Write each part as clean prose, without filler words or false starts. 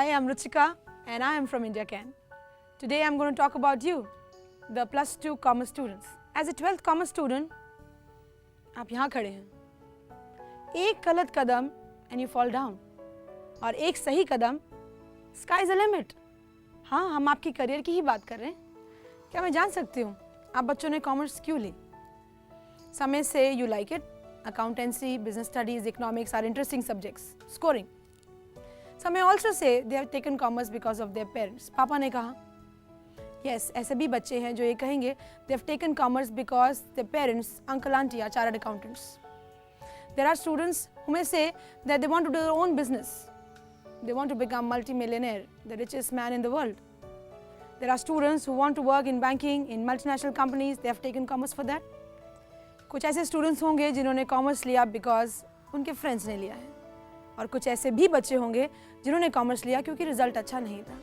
Hi, I'm Ruchika and I am from India Can. Today I'm going to talk about you, the plus 2 commerce students. As a 12th commerce student, आप यहाँ खड़े हैं। एक गलत कदम and you fall down और एक सही कदम, sky is the limit. हाँ, हम आपकी करियर की ही बात कर रहे हैं। क्या मैं जान सकती हूँ आप बच्चों ने कॉमर्स क्यों ली? समय से you like it. Accountancy, business studies, economics are interesting subjects. Scoring. Some may also say they have taken commerce because of their parents. पापा ने कहा, yes, ऐसे भी बच्चे हैं जो ये कहेंगे they have taken commerce because their parents, uncle, auntie are chartered accountants. There are students who may say that they want to do their own business. They want to become multi-millionaire, the richest man in the world. There are students who want to work in banking, in multinational companies. They have taken commerce for that. कुछ ऐसे students होंगे जिन्होंने commerce लिया because उनके friends ने लिया है. और कुछ ऐसे भी बच्चे होंगे जिन्होंने कॉमर्स लिया क्योंकि रिजल्ट अच्छा नहीं था,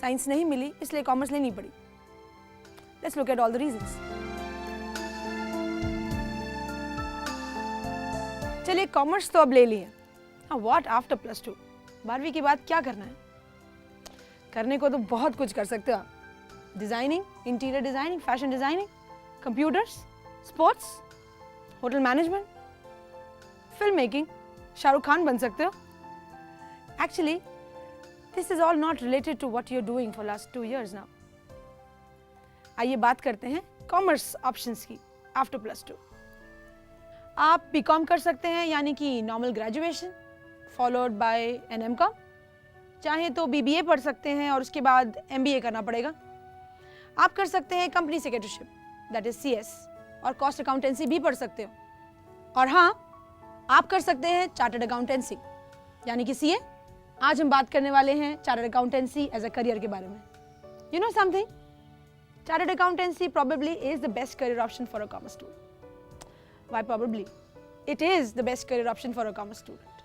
साइंस नहीं मिली इसलिए कॉमर्स लेनी पड़ी. Let's look at all the reasons. चलिए कॉमर्स तो अब ले लिए. हाँ, व्हाट आफ्टर प्लस 2? 12वीं के बाद क्या करना है? करने को तो बहुत कुछ कर सकते हो आप. Designing, interior designing, fashion designing, computers, sports, hotel management, film making, Shahrukh Khan बन सकते हो. Actually, this is all not related to what you're doing for last 2 years now. आइए बात करते हैं कॉमर्स ऑप्शंस की आफ्टर प्लस 2. आप बीकॉम कर सकते हैं यानी कि normal graduation followed by an MCom. चाहे तो बीबीए पढ़ सकते हैं और उसके बाद एमबीए करना पड़ेगा. आप कर सकते हैं company secretaryship that is CS और कॉस्ट अकाउंटेंसी भी पढ़ सकते हो. और हाँ, आप कर सकते हैं चार्टर्ड अकाउंटेंसी यानी कि सीए. आज हम बात करने वाले हैं chartered accountancy as a career के बारे में. You know something, chartered accountancy probably is the best career option for a commerce student. Why probably? It is the best career option for a commerce student.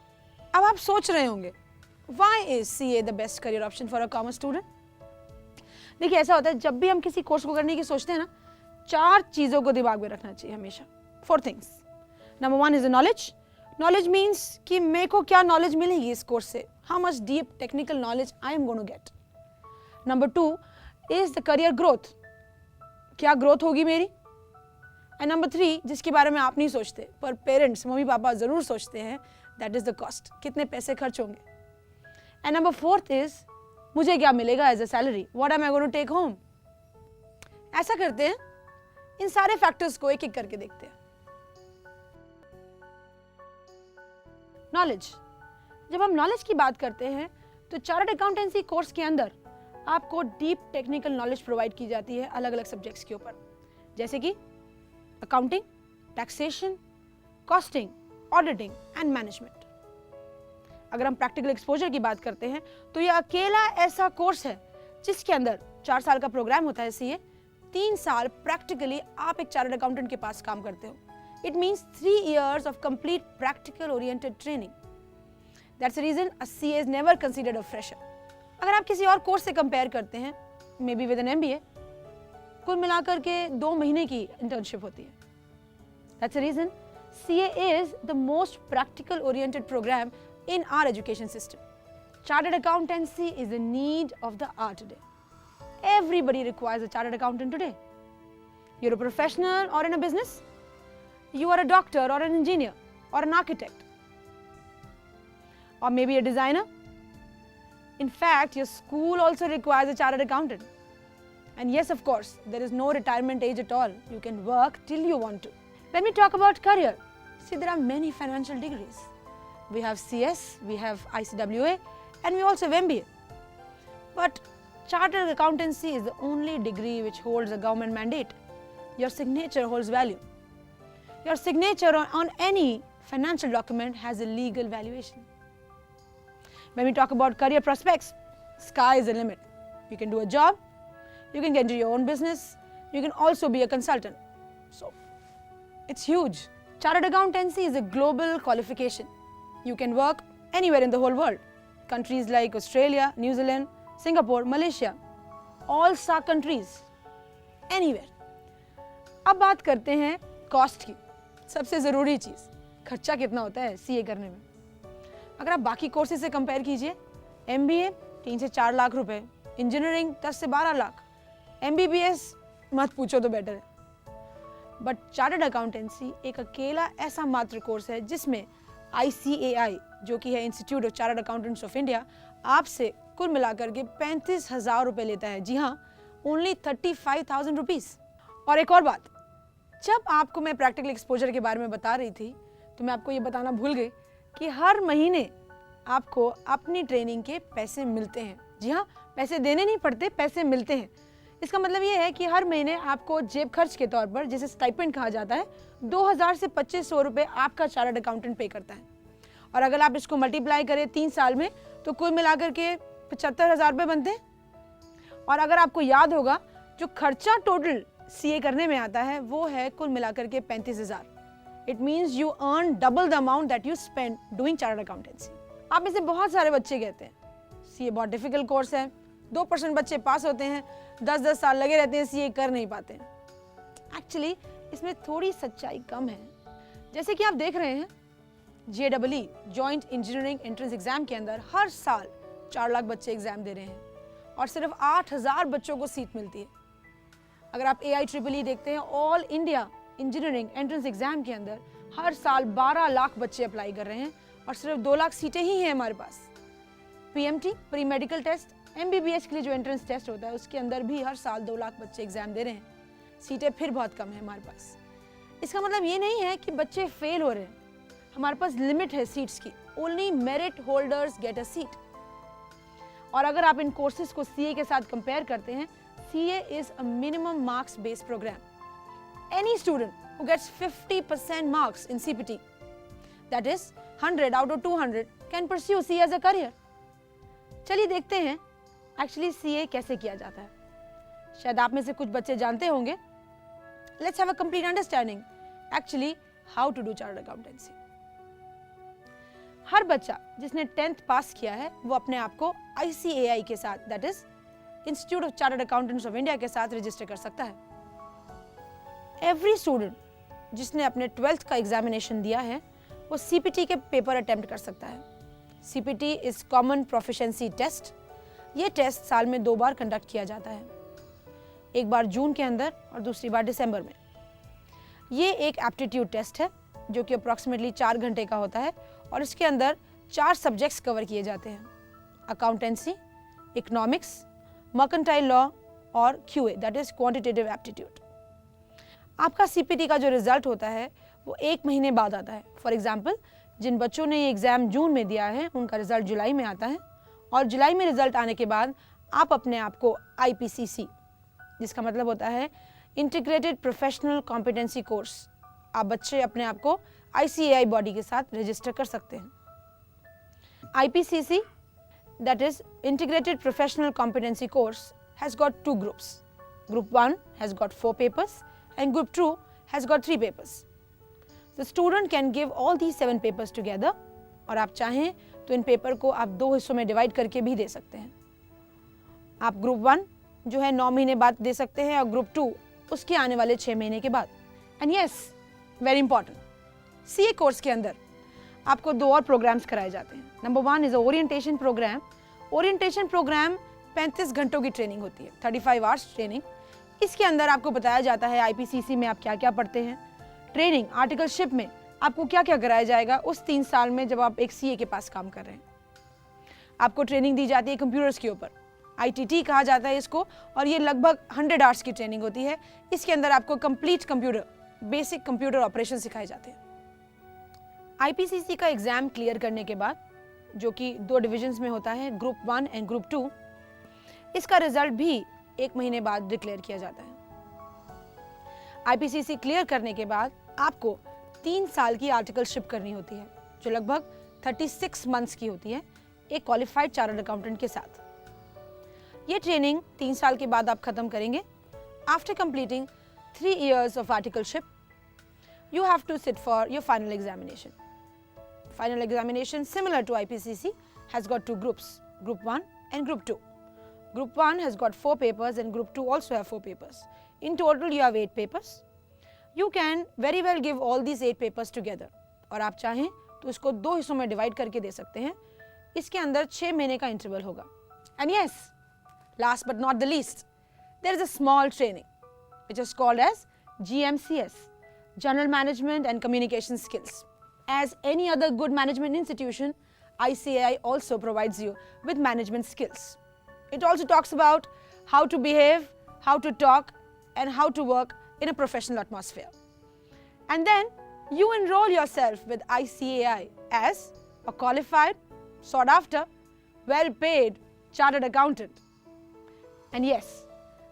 अब आप सोच रहे होंगे, why is CA the best career option for a commerce student? देखिए ऐसा होता है जब भी हम किसी कोर्स को करने की सोचते हैं ना, 4 चीजों को दिमाग में रखना चाहिए हमेशा. 4 things. Number 1 is the knowledge. Knowledge means कि मेरे को क्या नॉलेज मिलेगी इस कोर्स से. How much deep technical knowledge I am going to get. Number 2 is the career growth. क्या ग्रोथ होगी मेरी. एंड नंबर 3 जिसके बारे में आप नहीं सोचते पर पेरेंट्स, मम्मी पापा जरूर सोचते हैं, दैट इज द कॉस्ट. कितने पैसे खर्च होंगे. एंड नंबर 4 इज मुझे क्या मिलेगा as a salary. What am I going to take home. ऐसा करते हैं, इन सारे फैक्टर्स को एक एक करके देखते हैं. नॉलेज. जब हम नॉलेज की बात करते हैं तो चार्टर्ड अकाउंटेंसी कोर्स के अंदर आपको डीप टेक्निकल नॉलेज प्रोवाइड की जाती है अलग अलग सब्जेक्ट्स के ऊपर, जैसे कि accounting, taxation, costing, auditing and management. अगर हम प्रैक्टिकल एक्सपोजर की बात करते हैं तो यह अकेला ऐसा कोर्स है जिसके अंदर 4 साल का प्रोग्राम होता है सीए. 3 साल प्रैक्टिकली आप एक चार्टर्ड अकाउंटेंट के पास काम करते हो. It means 3 years of complete practical oriented training. That's the reason a CA is never considered a fresher. अगर आप किसी और कोर्स से कंपेयर करते हैं, maybe with an MBA, कुल मिलाकर के 2 महीने की इंटर्नशिप होती है. That's the reason CA is the most practical oriented program in our education system. Chartered accountancy is the need of the hour today. Everybody requires a chartered accountant today. You're a professional or in a business. You are a doctor or an engineer or an architect or maybe a designer. In fact, your school also requires a chartered accountant. And yes, of course, there is no retirement age at all. You can work till you want to. When we talk about career, see, there are many financial degrees. We have CS, we have ICWA, and we also have MBA. But chartered accountancy is the only degree which holds a government mandate. Your signature holds value. Your signature on any financial document has a legal valuation. When we talk about career prospects, sky is the limit. You can do a job, you can get into your own business, you can also be a consultant. So, it's huge. Chartered accountancy is a global qualification. You can work anywhere in the whole world. Countries like Australia, New Zealand, Singapore, Malaysia, all SAARC countries, anywhere. अब बात करते हैं cost की. सबसे ज़रूरी चीज़, खर्चा कितना होता है सीए करने में. अगर आप बाकी कोर्सेज से कंपेयर कीजिए, एमबीए 3 से 4 लाख रुपए, इंजीनियरिंग 10 से 12 लाख, MBBS मत पूछो तो बेटर है। बट चार्टर्ड अकाउंटेंसी एक अकेला ऐसा मात्र कोर्स है जिसमें ICAI जो कि है institute of chartered accountants of India आपसे कुल मिलाकर के 35,000 रुपये लेता है। जी हाँ, ओनली 35,000 रुपीज़। और एक और बात, जब आपको मैं प्रैक्टिकल एक्सपोजर के बारे में बता रही थी तो मैं आपको ये बताना भूल गई कि हर महीने आपको अपनी ट्रेनिंग के पैसे मिलते हैं। जी हाँ, पैसे देने नहीं पड़ते, पैसे मिलते हैं। इसका मतलब ये है कि हर महीने आपको जेब खर्च के तौर पर, जिसे स्टाइपेंड कहा जाता है, 2,000 से 2,500 रुपये आपका चार्टर्ड अकाउंटेंट पे करता है। और अगर आप इसको मल्टीप्लाई करें 3 साल में तो कुल मिलाकर के 75,000 रुपये बनते हैं। और अगर आपको याद होगा, जो खर्चा टोटल CA करने में आता है वो है कुल मिलाकर के 35,000। It means you earn double the amount that you spend doing chartered accountancy. आप में से बहुत सारे बच्चे कहते हैं CA बहुत डिफिकल्ट कोर्स है, 2% बच्चे पास होते हैं, 10-10 साल लगे रहते हैं, CA कर नहीं पाते हैं। एक्चुअली इसमें थोड़ी सच्चाई कम है। जैसे कि आप देख रहे हैं, JEE joint engineering entrance exam के अंदर हर साल 4 लाख बच्चे एग्जाम दे रहे हैं और सिर्फ 8,000 बच्चों को सीट मिलती है। अगर आप AIEEE देखते हैं, all India engineering entrance exam के अंदर हर साल 12 लाख बच्चे अप्लाई कर रहे हैं और सिर्फ 2 लाख सीटें ही हैं हमारे पास। PMT pre medical test, MBBS के लिए जो एंट्रेंस टेस्ट होता है उसके अंदर भी हर साल 2 लाख बच्चे एग्जाम दे रहे हैं, सीटें फिर बहुत कम है हमारे पास। इसका मतलब ये नहीं है कि बच्चे फेल हो रहे हैं, हमारे पास लिमिट है सीट्स की। Only merit holders get a seat. और अगर आप इन कोर्सेज को CA के साथ कंपेयर करते हैं, CA is a minimum marks based programme. Any student who gets 50% marks in CPT, that is 100 out of 200, can pursue CA as a career. चलिए देखते हैं एक्चुअली CA कैसे किया जाता है। शायद आप में से कुछ बच्चे जानते होंगे। Let's have a complete understanding actually how to do chartered accountancy. हर बच्चा जिसने 10th पास किया है वो अपने आप को ICAI के साथ, that is institute of chartered accountants of India के साथ रजिस्टर कर सकता है। एवरी स्टूडेंट जिसने अपने 12th का एग्जामिनेशन दिया है वो CPT के पेपर अटेम्प्ट कर सकता है। CPT is common proficiency test. ये टेस्ट साल में 2 बार कंडक्ट किया जाता है, एक बार जून के अंदर और दूसरी बार दिसंबर में। ये एक एप्टीट्यूड टेस्ट है जो कि अप्रॉक्सीमेटली 4 घंटे का होता है और इसके अंदर 4 सब्जेक्ट्स कवर किए जाते हैं: अकाउंटेंसी, इकोनॉमिक्स, मर्केंटाइल लॉ और QA, that is quantitative aptitude. आपका CPT का जो रिजल्ट होता है वो 1 महीने बाद आता है। फॉर एग्जाम्पल, जिन बच्चों ने ये एग्जाम जून में दिया है उनका रिजल्ट जुलाई में आता है और जुलाई में रिजल्ट आने के बाद आप अपने आप को IPCC, जिसका मतलब होता है इंटीग्रेटेड प्रोफेशनल कॉम्पिटेंसी कोर्स, आप बच्चे अपने आप को ICAI बॉडी के साथ रजिस्टर कर सकते हैं। IPCC, that is integrated professional competency course, has got 2 groups. Group 1 has got 4 papers and Group 2 has got 3 papers. The student can give all these 7 papers together और आप चाहें तो इन पेपर को आप 2 हिस्सों में डिवाइड करके भी दे सकते हैं। आप ग्रुप 1 जो है 9 महीने बाद दे सकते हैं और ग्रुप 2 उसके आने वाले 6 महीने के बाद। And yes, very important, CA course के अंदर आपको 2 और प्रोग्राम्स कराए जाते हैं। Number 1 is orientation programme. Orientation programme 35 घंटों की ट्रेनिंग होती है, 35 आवर्स ट्रेनिंग। इसके अंदर आपको बताया जाता है IPCC में आप क्या क्या पढ़ते हैं, ट्रेनिंग आर्टिकलशिप में आपको क्या क्या कराया जाएगा उस 3 साल में जब आप एक CA के पास काम कर रहे हैं। आपको ट्रेनिंग दी जाती है कंप्यूटर्स के ऊपर, ITT कहा जाता है इसको, और ये लगभग 100 आवर्स की ट्रेनिंग होती है। इसके अंदर आपको complete computer, basic computer operation सिखाए जाते हैं। IPCC का एग्जाम क्लियर करने के बाद, जो कि 2 डिविजन्स में होता है, ग्रुप 1 एंड ग्रुप 2, इसका रिजल्ट भी 1 महीने बाद डिक्लेयर किया जाता है। IPCC क्लियर करने के बाद आपको 3 साल की आर्टिकलशिप करनी होती है, जो लगभग 36 मंथ्स की होती है, एक क्वालिफाइड चार्टर्ड अकाउंटेंट के साथ। ये ट्रेनिंग 3 साल के बाद आप खत्म करेंगे। After completing 3 years of articleship, you have to sit for your final examination. Final examination, similar to IPCC, has got 2 groups, Group 1 and Group 2. Group 1 has got 4 papers and Group 2 also have 4 papers. In total, you have 8 papers. You can very well give all these 8 papers together. और आप चाहें तो इसको 2 हिस्सों में divide करके दे सकते हैं। इसके अंदर 6 महीने का इंटरवल होगा। And yes, last but not the least, there is a small training which is called as GMCS, General Management and Communication Skills. As any other good management institution, ICAI also provides you with management skills. It also talks about how to behave, how to talk, and how to work in a professional atmosphere. And then you enroll yourself with ICAI as a qualified, sought after, well-paid chartered accountant. And yes,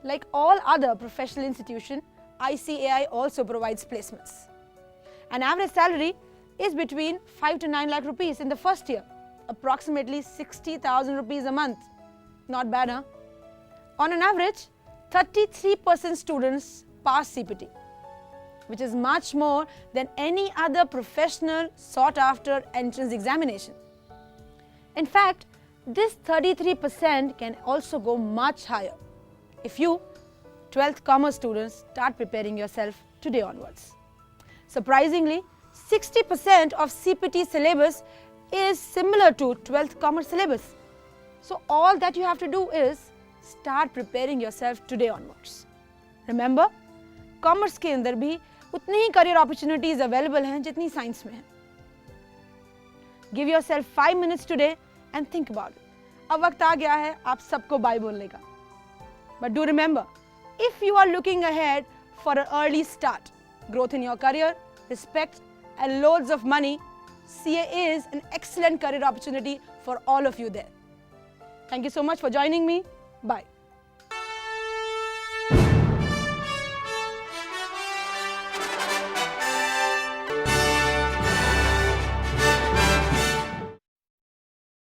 like all other professional institutions, ICAI also provides placements. An average salary is between 5 to 9 lakh rupees in the first year, approximately 60,000 rupees a month. Not bad, huh? On an average, 33% students pass CPT, which is much more than any other professional sought-after entrance examination. In fact, this 33% can also go much higher if you, 12th Commerce students, start preparing yourself today onwards. Surprisingly, 60% of CPT syllabus is similar to 12th Commerce syllabus. So all that you have to do is start preparing yourself today onwards. Remember, commerce के अंदर भी उतनी ही career opportunities available हैं जितनी science में है. Give yourself 5 minutes today and think about it. अब वक्त आ गया है आप सबको बाय बोलने का. But do remember, if you are looking ahead for a early start, growth in your career, respect and loads of money, CA is an excellent career opportunity for all of you there. Thank you so much for joining me. Bye.